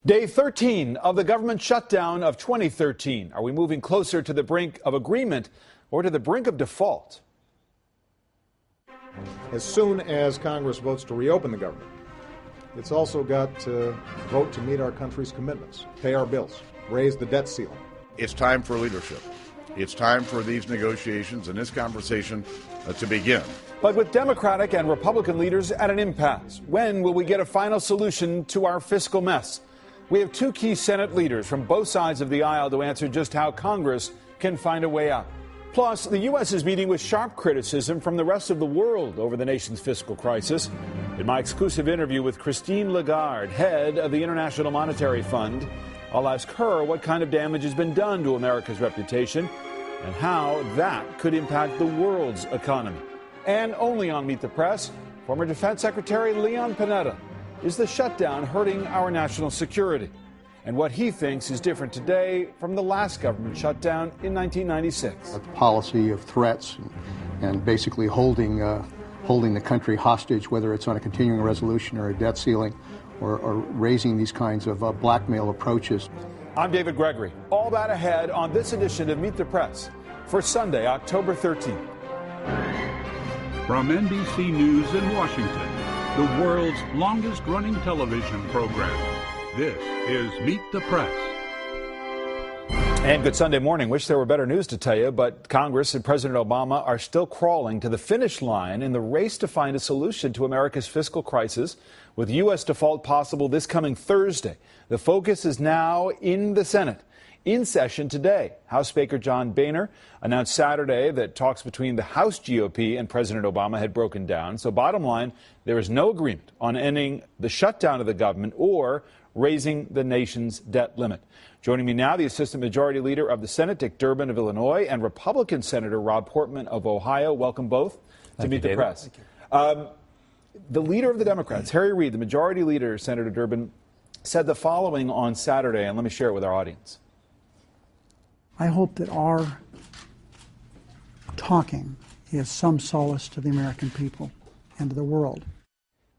Day 13 of the government shutdown of 2013. Are we moving closer to the brink of agreement or to the brink of default? As soon as Congress votes to reopen the government, it's also got to vote to meet our country's commitments, pay our bills, raise the debt ceiling. It's time for leadership. It's time for these negotiations and this conversation to begin. But with Democratic and Republican leaders at an impasse, when will we get a final solution to our fiscal mess? We have two key Senate leaders from both sides of the aisle to answer just how Congress can find a way out. Plus, the U.S. is meeting with sharp criticism from the rest of the world over the nation's fiscal crisis. In my exclusive interview with Christine Lagarde, head of the International Monetary Fund, I'll ask her what kind of damage has been done to America's reputation and how that could impact the world's economy. And only on Meet the Press, former Defense Secretary Leon Panetta. Is the shutdown hurting our national security? And what he thinks is different today from the last government shutdown in 1996. A policy of threats and basically holding the country hostage, whether it's on a continuing resolution or a debt ceiling or raising these kinds of blackmail approaches. I'm David Gregory. All that ahead on this edition of Meet the Press for Sunday, October 13th. From NBC News in Washington, the world's longest-running television program. This is Meet the Press. And good Sunday morning. Wish there were better news to tell you, but Congress and President Obama are still crawling to the finish line in the race to find a solution to America's fiscal crisis, with U.S. default possible this coming Thursday. The focus is now in the Senate. In session today, House Speaker John Boehner announced Saturday that talks between the House GOP and President Obama had broken down. So bottom line, there is no agreement on ending the shutdown of the government or raising the nation's debt limit. Joining me now, the Assistant Majority Leader of the Senate, Dick Durbin of Illinois, and Republican Senator Rob Portman of Ohio. Welcome both to Meet the Press. The leader of the Democrats, Harry Reid, the Majority Leader, Senator Durbin, said the following on Saturday, and let me share it with our audience. I hope that our talking is some solace to the American people and to the world.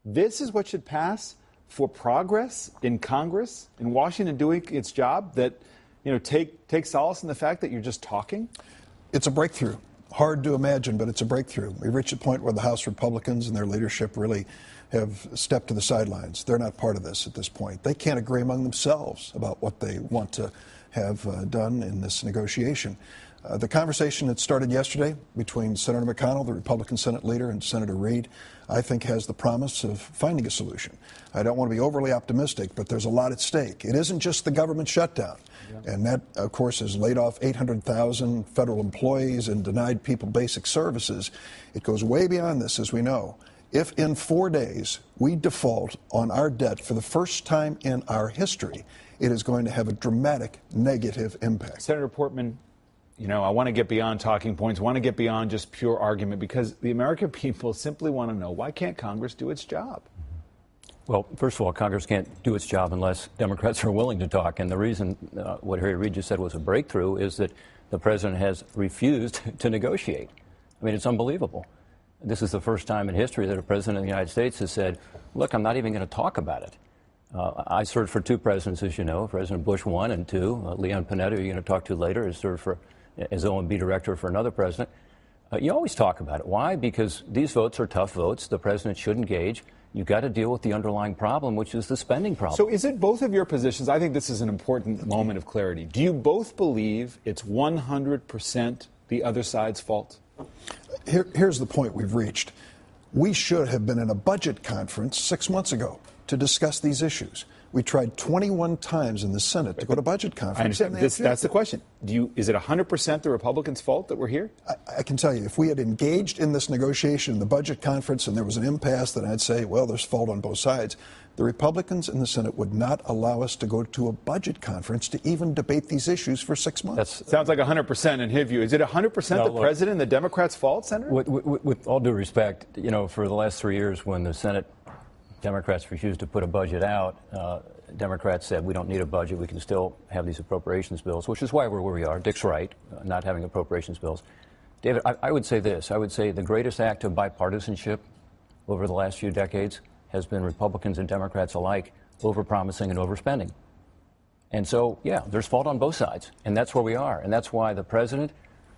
This is what should pass for progress in Congress, in Washington doing its job, that, take solace in the fact that you're just talking? It's a breakthrough. Hard to imagine, but it's a breakthrough. We've reached a point where the House Republicans and their leadership really have stepped to the sidelines. They're not part of this at this point. They can't agree among themselves about what they want to have done in this negotiation. The conversation that started yesterday between Senator McConnell, the Republican Senate leader, and Senator Reid, I think has the promise of finding a solution. I don't want to be overly optimistic, but there's a lot at stake. It isn't just the government shutdown. Yeah. And that, of course, has laid off 800,000 federal employees and denied people basic services. It goes way beyond this, as we know. If in 4 days we default on our debt for the first time in our history, it is going to have a dramatic negative impact. Senator Portman, I want to get beyond talking points, want to get beyond just pure argument, because the American people simply want to know, why can't Congress do its job? Well, first of all, Congress can't do its job unless Democrats are willing to talk. And the reason what Harry Reid just said was a breakthrough is that the president has refused to negotiate. I mean, it's unbelievable. This is the first time in history that a president of the United States has said, look, I'm not even going to talk about it. I served for two presidents, as you know, President Bush 1 and 2. Leon Panetta, who you're going to talk to later, has served as OMB director for another president. You always talk about it. Why? Because these votes are tough votes. The president should engage. You've got to deal with the underlying problem, which is the spending problem. So is it both of your positions? I think this is an important moment of clarity. Do you both believe it's 100% the other side's fault? Here's the point we've reached. We should have been in a budget conference 6 months ago to discuss these issues. We tried 21 times in the Senate to go to budget conference. I understand. That's the question. Is it 100% the Republicans' fault that we're here? I can tell you, if we had engaged in this negotiation in the budget conference and there was an impasse, then I'd say, well, there's fault on both sides. The Republicans in the Senate would not allow us to go to a budget conference to even debate these issues for 6 months. Sounds like 100% in his view. Is it 100% the president and the Democrats' fault, Senator? With all due respect, for the last 3 years when the Senate Democrats refused to put a budget out, Democrats said we don't need a budget, we can still have these appropriations bills, which is why we're where we are. Dick's right, not having appropriations bills. David, I would say this. I would say the greatest act of bipartisanship over the last few decades has been Republicans and Democrats alike overpromising and overspending. And so, yeah, there's fault on both sides, and that's where we are. And that's why the president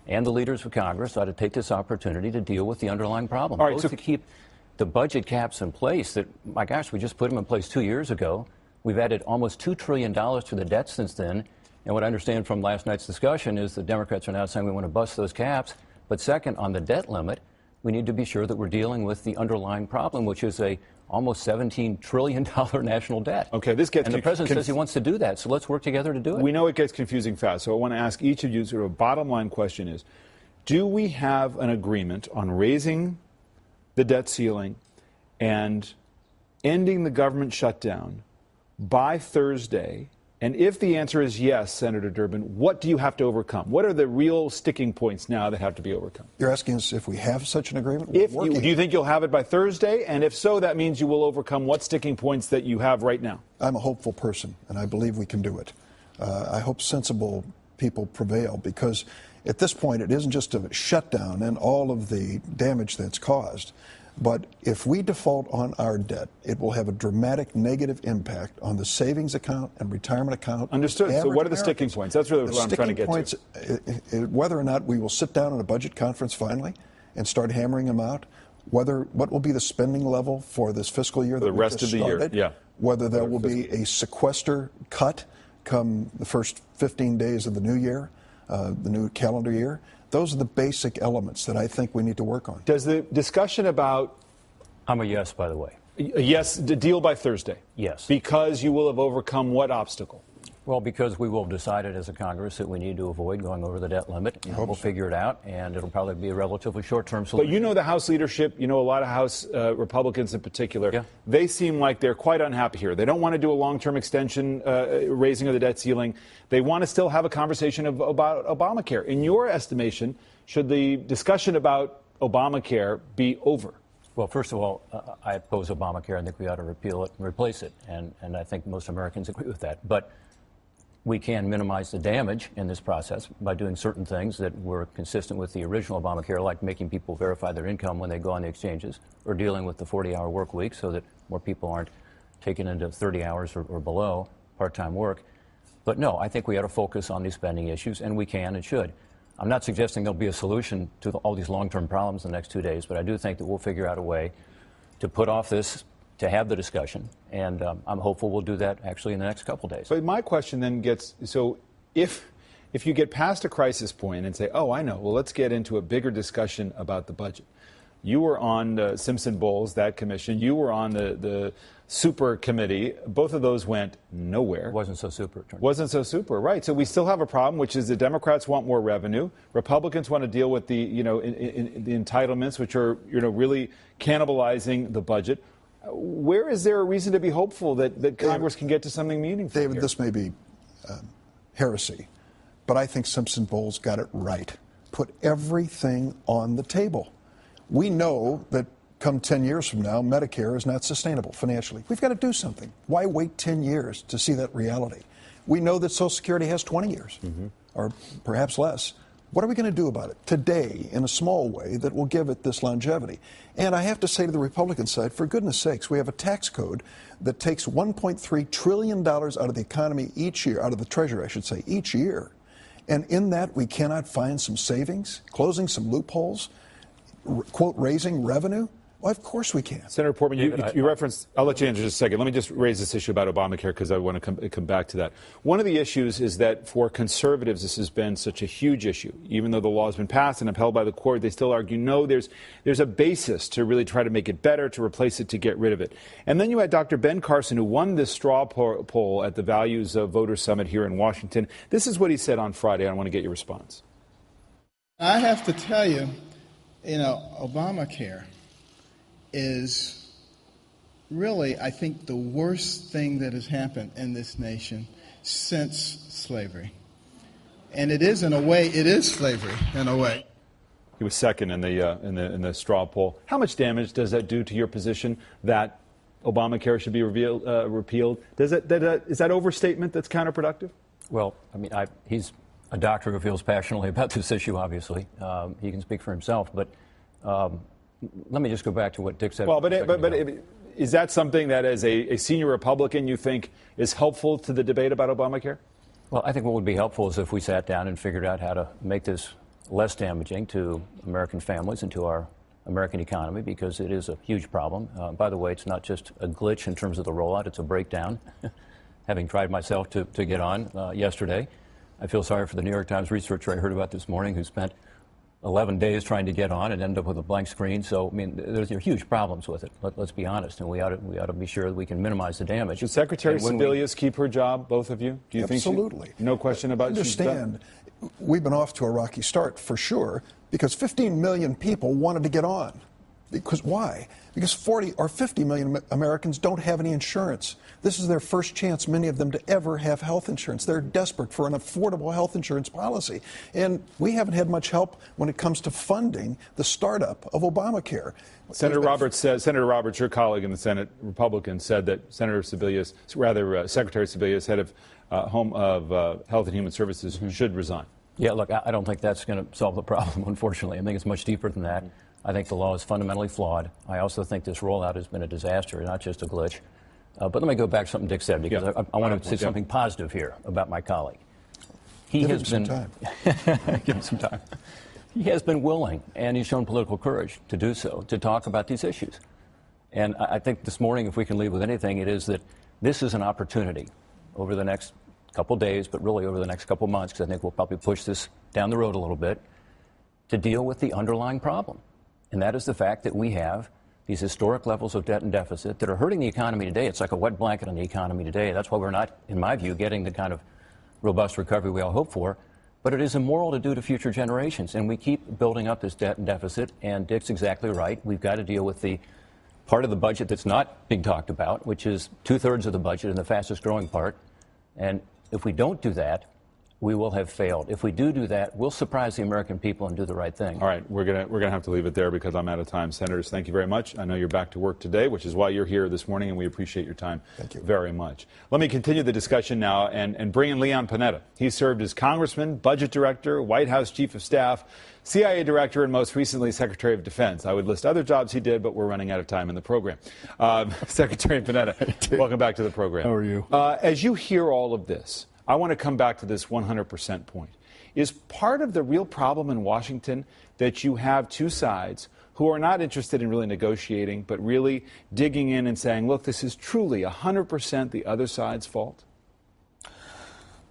and the leaders of Congress ought to take this opportunity to deal with the underlying problem. All right, both so to keep the budget caps in place that, my gosh, we just put them in place 2 years ago. We've added almost $2 trillion to the debt since then. And what I understand from last night's discussion is the Democrats are now saying we want to bust those caps. But second, on the debt limit, we need to be sure that we're dealing with the underlying problem, which is a almost $17 trillion national debt. Okay, this gets and the president says he wants to do that, so let's work together to do it. We know it gets confusing fast, so I want to ask each of you sort of a bottom line question is, do we have an agreement on raising the debt ceiling and ending the government shutdown by Thursday? And if the answer is yes, Senator Durbin, what do you have to overcome? What are the real sticking points now that have to be overcome? You're asking us if we have such an agreement? Do you think you'll have it by Thursday? And if so, that means you will overcome what sticking points that you have right now? I'm a hopeful person, and I believe we can do it. I hope sensible people prevail, because at this point it isn't just a shutdown and all of the damage that's caused. But if we default on our debt, it will have a dramatic negative impact on the savings account and retirement account. Understood. So what are the sticking points? That's really what I'm trying to get to. Whether or not we will sit down in a budget conference finally and start hammering them out, what will be the spending level for this fiscal year that the rest of the year, yeah. Whether there will be a sequester cut come the first 15 days of the new year, the new calendar year. Those are the basic elements that I think we need to work on. Does the discussion about... I'm a yes, by the way. A yes, the deal by Thursday? Yes. Because you will have overcome what obstacle? Well, because we will have decided as a Congress that we need to avoid going over the debt limit. We'll figure it out, and it'll probably be a relatively short-term solution. But you know the House leadership, you know a lot of House Republicans in particular. Yeah. They seem like they're quite unhappy here. They don't want to do a long-term extension, raising of the debt ceiling. They want to still have a conversation about Obamacare. In your estimation, should the discussion about Obamacare be over? Well, first of all, I oppose Obamacare. I think we ought to repeal it and replace it, and I think most Americans agree with that. But we can minimize the damage in this process by doing certain things that were consistent with the original Obamacare, like making people verify their income when they go on the exchanges, or dealing with the 40-hour work week so that more people aren't taken into 30 hours or below part-time work. But no, I think we ought to focus on these spending issues, and we can and should. I'm not suggesting there'll be a solution to all these long-term problems in the next 2 days, but I do think that we'll figure out a way to put off this, to have the discussion, and I'm hopeful we'll do that actually in the next couple days. But my question then gets, so if you get past a crisis point and say, oh, I know, well, let's get into a bigger discussion about the budget. You were on Simpson-Bowles, that commission. You were on the super committee. Both of those went nowhere. Wasn't so super. Wasn't so super, right. So we still have a problem, which is the Democrats want more revenue. Republicans want to deal with the, the entitlements, which are, really cannibalizing the budget. Where is there a reason to be hopeful that Congress can get to something meaningful? David, here? This may be heresy, but I think Simpson-Bowles got it right. Put everything on the table. We know that come 10 years from now, Medicare is not sustainable financially. We've got to do something. Why wait 10 years to see that reality? We know that Social Security has 20 years, or perhaps less. What are we going to do about it today in a small way that will give it this longevity? And I have to say to the Republican side, for goodness sakes, we have a tax code that takes $1.3 trillion out of the economy each year, out of the Treasury, I should say, each year. And in that, we cannot find some savings, closing some loopholes, quote, raising revenue? Well, of course we can. Senator Portman, you referenced, I'll let you answer just a second. Let me just raise this issue about Obamacare because I want to come back to that. One of the issues is that for conservatives, this has been such a huge issue. Even though the law has been passed and upheld by the court, they still argue, no, there's a basis to really try to make it better, to replace it, to get rid of it. And then you had Dr. Ben Carson, who won this straw poll at the Values Voters Summit here in Washington. This is what he said on Friday. I want to get your response. I have to tell you, Obamacare is really, I think, the worst thing that has happened in this nation since slavery. And it is, in a way, it is slavery, in a way. He was second in the straw poll. How much damage does that do to your position that Obamacare should be repealed? Is that overstatement that's counterproductive? Well, I mean, he's a doctor who feels passionately about this issue, obviously. He can speak for himself, but let me just go back to what Dick said. Well, but is that something that as a senior Republican you think is helpful to the debate about Obamacare? Well, I think what would be helpful is if we sat down and figured out how to make this less damaging to American families and to our American economy, because it is a huge problem. By the way, it's not just a glitch in terms of the rollout, it's a breakdown. Having tried myself to get on yesterday, I feel sorry for the New York Times researcher I heard about this morning who spent 11 days trying to get on and ended up with a blank screen. So, I mean, there are huge problems with it. Let's be honest, and we ought to be sure that we can minimize the damage. Should Secretary Sebelius keep her job, both of you? Do you Absolutely. think? No question about it. Understand, we've been off to a rocky start for sure, because 15 million people wanted to get on. Because why? Because 40 or 50 million Americans don't have any insurance. This is their first chance, many of them, to ever have health insurance. They're desperate for an affordable health insurance policy. And we haven't had much help when it comes to funding the startup of Obamacare. Senator Roberts, your colleague in the Senate, Republican, said that Secretary Sebelius, head of Health and Human Services, should resign. Yeah, look, I don't think that's going to solve the problem, unfortunately. I think it's much deeper than that. I think the law is fundamentally flawed. I also think this rollout has been a disaster, not just a glitch. But let me go back to something Dick said, because I want to say something positive here about my colleague. Give him some time. Give him some time. He has been willing, and he's shown political courage to do so, to talk about these issues. And I think this morning, if we can leave with anything, it is that this is an opportunity over the next couple days, but really over the next couple months, because I think we'll probably push this down the road a little bit, to deal with the underlying problem. And that is the fact that we have these historic levels of debt and deficit that are hurting the economy today. It's like a wet blanket on the economy today. That's why we're not, in my view, getting the kind of robust recovery we all hope for. But it is immoral to do to future generations. And we keep building up this debt and deficit. And Dick's exactly right. We've got to deal with the part of the budget that's not being talked about, which is 2/3 of the budget and the fastest growing part. And if we don't do that, we will have failed. If we do that, we'll surprise the American people and do the right thing. All right, we're gonna have to leave it there because I'm out of time. Senators, thank you very much. I know you're back to work today, which is why you're here this morning, and we appreciate your time very much. Let me continue the discussion now and bring in Leon Panetta. He served as Congressman, Budget Director, White House Chief of Staff, CIA Director, and most recently Secretary of Defense. I would list other jobs he did, but we're running out of time in the program. Secretary Panetta, welcome back to the program. How are you? As you hear all of this, I want to come back to this 100% point. Is part of the real problem in Washington that you have two sides who are not interested in really negotiating, but really digging in and saying, look, this is truly 100% the other side's fault?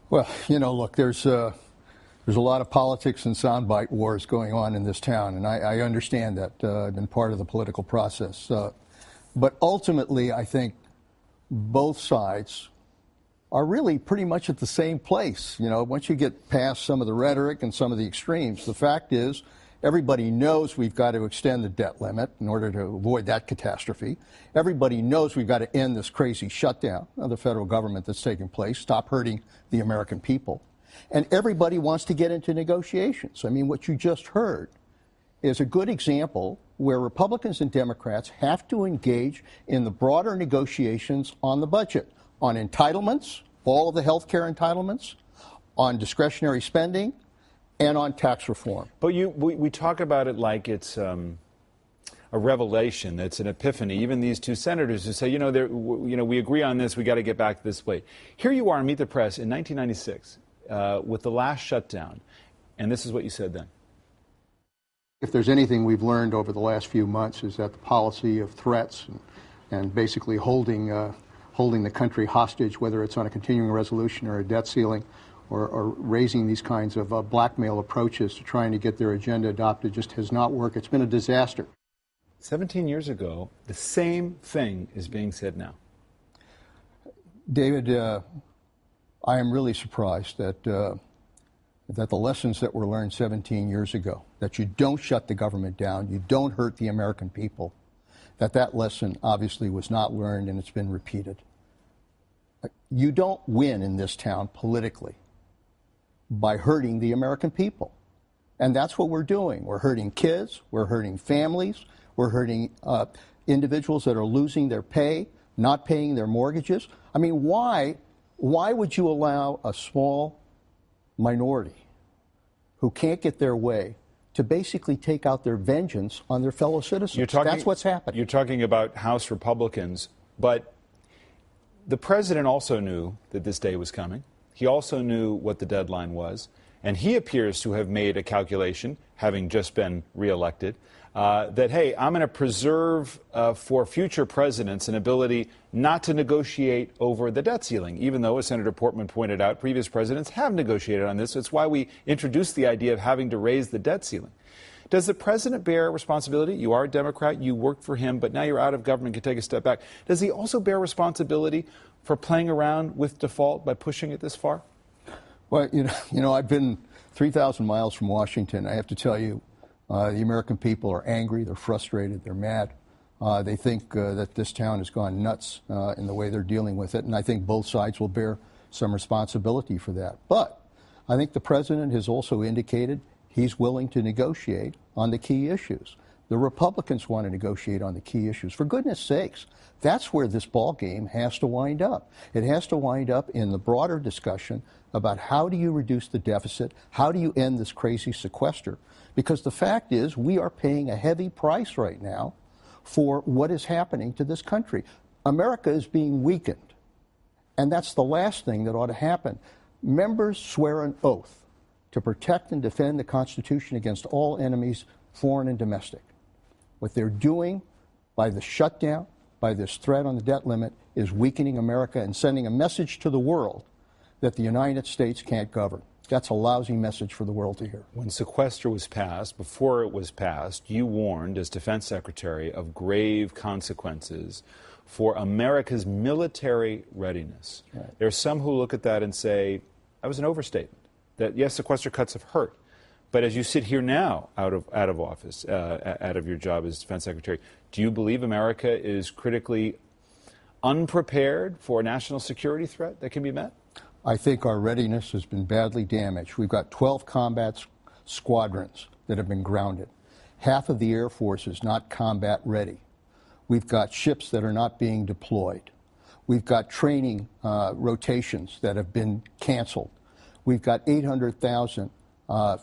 Well, look, there's a lot of politics and soundbite wars going on in this town, and I understand that. I've been part of the political process. But ultimately, I think both sides are really pretty much at the same place. Once you get past some of the rhetoric and some of the extremes, the fact is everybody knows we've got to extend the debt limit in order to avoid that catastrophe. Everybody knows we've got to end this crazy shutdown of the federal government that's taking place, stop hurting the American people. And everybody wants to get into negotiations. I mean, what you just heard is a good example where Republicans and Democrats have to engage in the broader negotiations on the budget, on entitlements, all of the health care entitlements, on discretionary spending, and on tax reform. But we talk about it like it's a revelation, it's an epiphany. Even these two senators who say, we agree on this, we got to get back this way. Here you are on Meet the Press in 1996 with the last shutdown, and this is what you said then. If there's anything we've learned over the last few months is that the policy of threats and basically holding the country hostage, whether it's on a continuing resolution or a debt ceiling, or raising these kinds of blackmail approaches to trying to get their agenda adopted just has not worked. It's been a disaster. 17 years ago, the same thing is being said now. David, I am really surprised that the lessons that were learned 17 years ago, that you don't shut the government down, you don't hurt the American people, that lesson obviously was not learned and it's been repeated. You don't win in this town politically by hurting the American people. And that's what we're doing. We're hurting kids, we're hurting families, we're hurting individuals that are losing their pay, not paying their mortgages. I mean, why would you allow a small minority who can't get their way to basically take out their vengeance on their fellow citizens. That's what's happened. You're talking about House Republicans, but the president also knew that this day was coming. He also knew what the deadline was, and he appears to have made a calculation, having just been reelected, that, hey, I'm going to preserve for future presidents an ability not to negotiate over the debt ceiling, even though, as Senator Portman pointed out, previous presidents have negotiated on this. It's why we introduced the idea of having to raise the debt ceiling. Does the president bear responsibility? You are a Democrat, you worked for him, but now you're out of government, can take a step back. Does he also bear responsibility for playing around with default by pushing it this far? Well, you know, I've been 3,000 miles from Washington. I have to tell you, the American people are angry, they're frustrated, they're mad. They think that this town has gone nuts in the way they're dealing with it, and I think both sides will bear some responsibility for that. But I think the president has also indicated he's willing to negotiate on the key issues. The Republicans want to negotiate on the key issues. For goodness sakes, that's where this ball game has to wind up. It has to wind up in the broader discussion about how do you reduce the deficit, how do you end this crazy sequester? Because the fact is we are paying a heavy price right now for what is happening to this country. America is being weakened, and that's the last thing that ought to happen. Members swear an oath to protect and defend the Constitution against all enemies, foreign and domestic. What they're doing by the shutdown, by this threat on the debt limit, is weakening America and sending a message to the world that the United States can't govern. That's a lousy message for the world to hear. When sequester was passed, before it was passed, you warned as Defense Secretary of grave consequences for America's military readiness. Right. There are some who look at that and say, that was an overstatement. That, yes, sequester cuts have hurt. But as you sit here now, out of office, out of your job as Defense Secretary, do you believe America is critically unprepared for a national security threat that can be met? I think our readiness has been badly damaged. We've got 12 combat squadrons that have been grounded. Half of the Air Force is not combat ready. We've got ships that are not being deployed. We've got training rotations that have been canceled. We've got 800,000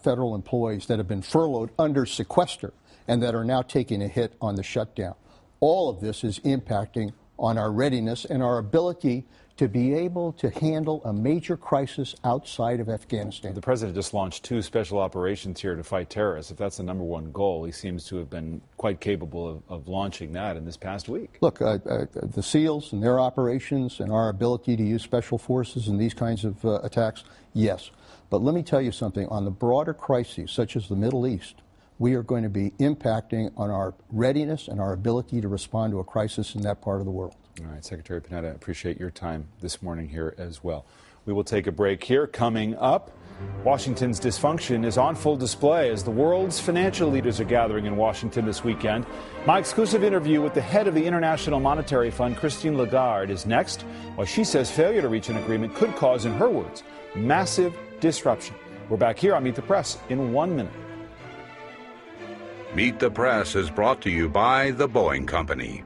federal employees that have been furloughed under sequester and that are now taking a hit on the shutdown. All of this is impacting on our readiness and our ability to be able to handle a major crisis outside of Afghanistan. The president just launched 2 special operations here to fight terrorists. If that's the #1 goal, he seems to have been quite capable of launching that in this past week. Look, the SEALs and their operations and our ability to use special forces in these kinds of attacks, yes. But let me tell you something. On the broader crises, such as the Middle East, we are going to be impacting on our readiness and our ability to respond to a crisis in that part of the world. All right, Secretary Panetta, I appreciate your time this morning here as well. We will take a break here. Coming up, Washington's dysfunction is on full display as the world's financial leaders are gathering in Washington this weekend. My exclusive interview with the head of the International Monetary Fund, Christine Lagarde, is next, while she says failure to reach an agreement could cause, in her words, massive disruption. We're back here on Meet the Press in 1 minute. Meet the Press is brought to you by the Boeing Company.